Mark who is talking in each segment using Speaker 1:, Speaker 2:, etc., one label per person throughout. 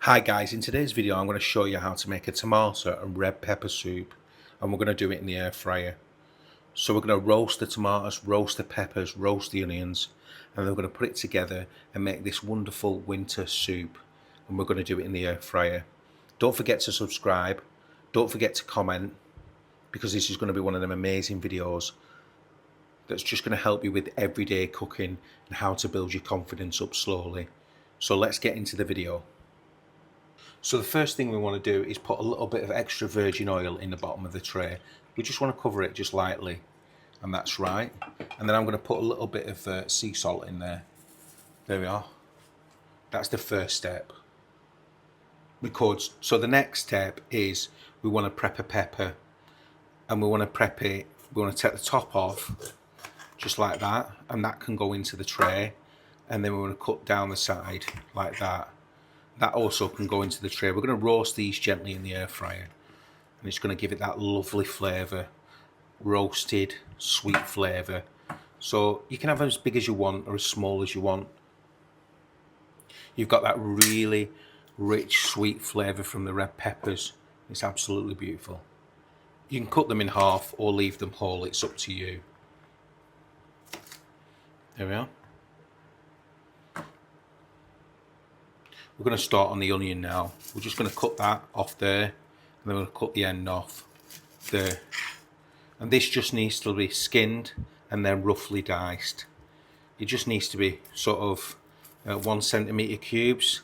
Speaker 1: Hi guys, in today's video I'm going to show you how to make a tomato and red pepper soup, and we're going to do it in the air fryer. So we're going to roast the tomatoes, roast the peppers, roast the onions, and then we're going to put it together and make this wonderful winter soup, and we're going to do it in the air fryer. Don't forget to subscribe, don't forget to comment, because this is going to be one of them amazing videos that's just going to help you with everyday cooking and how to build your confidence up slowly. So let's get into the video. So the first thing we want to do is put a little bit of extra virgin oil in the bottom of the tray. We just want to cover it just lightly, and that's right. And then I'm going to put a little bit of sea salt in there. There we are. That's the first step. So the next step is we want to prep a pepper, and we want to prep it. We want to take the top off, just like that, and that can go into the tray. And then we want to cut down the side like that. That also can go into the tray. We're going to roast these gently in the air fryer, and it's going to give it that lovely flavour, roasted, sweet flavour. So you can have as big as you want or as small as you want. You've got that really rich, sweet flavour from the red peppers. It's absolutely beautiful. You can cut them in half or leave them whole, it's up to you. There we are. We're going to start on the onion now. We're just going to cut that off there, and then we're going to cut the end off there. And this just needs to be skinned and then roughly diced. It just needs to be sort of 1 centimetre cubes,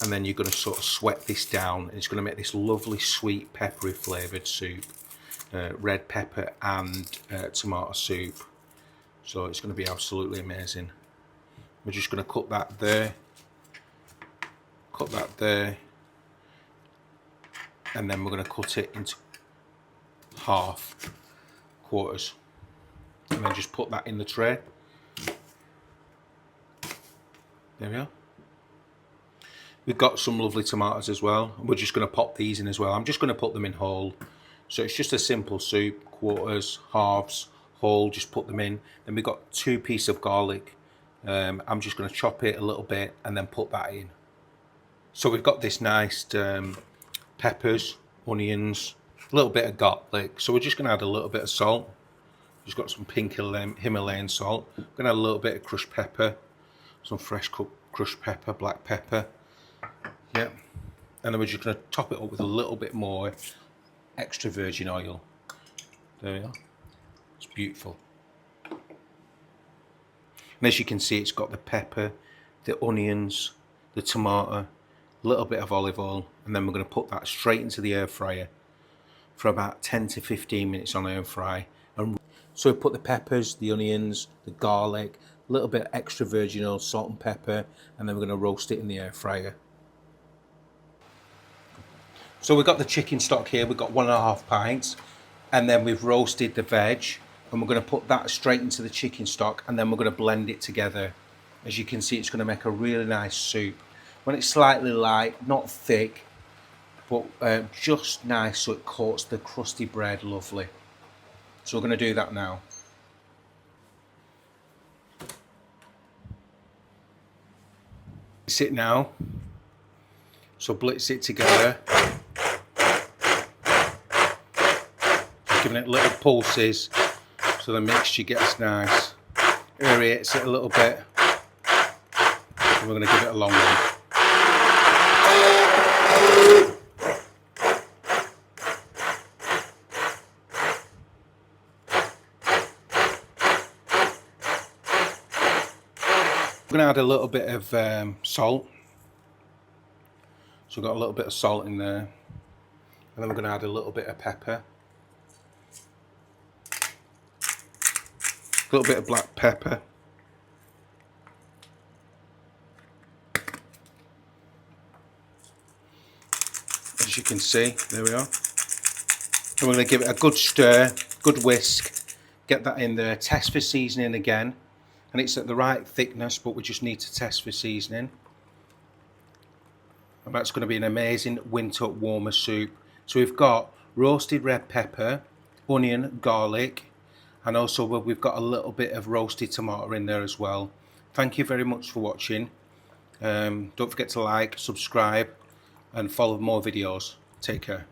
Speaker 1: and then you're going to sort of sweat this down, and it's going to make this lovely sweet peppery flavoured soup, red pepper and tomato soup. So it's going to be absolutely amazing. We're just going to cut that there. Cut that there, and then we're going to cut it into quarters, and then just put that in the tray. There we are. We've got some lovely tomatoes as well, and we're just going to pop these in as well. I'm just going to put them in whole, so it's just a simple soup, quarters, halves, whole, just put them in. Then we've got 2 pieces of garlic. I'm just going to chop it a little bit and then put that in. So we've got this nice peppers, onions, a little bit of garlic. So we're just going to add a little bit of salt. Just got some pink Himalayan salt. We're going to add a little bit of crushed pepper, some fresh crushed pepper, black pepper. Yeah. And then we're just going to top it up with a little bit more extra virgin oil. There we are. It's beautiful. And as you can see, it's got the pepper, the onions, the tomato, a little bit of olive oil, and then we're going to put that straight into the air fryer for about 10 to 15 minutes on air fry. And so we put the peppers, the onions, the garlic, a little bit of extra virgin oil, salt and pepper, and then we're going to roast it in the air fryer. So we've got the chicken stock here. We've got 1.5 pints, and then we've roasted the veg, and we're going to put that straight into the chicken stock, and then we're going to blend it together. As you can see, it's going to make a really nice soup. When it's slightly light, not thick, but just nice, so it coats the crusty bread lovely. So we're going to do that now. Blitz it now. So blitz it together. Just giving it little pulses so the mixture gets nice. Aerates it a little bit. And we're going to give it a long one. I'm going to add a little bit of salt. So we've got a little bit of salt in there. And then we're going to add a little bit of pepper. A little bit of black pepper. As you can see, there we are. And we're going to give it a good stir, good whisk. Get that in there. Test for seasoning again. And it's at the right thickness, but we just need to test for seasoning. And that's going to be an amazing winter warmer soup. So we've got roasted red pepper, onion, garlic, and also we've got a little bit of roasted tomato in there as well. Thank you very much for watching. Don't forget to like, subscribe and follow more videos. Take care.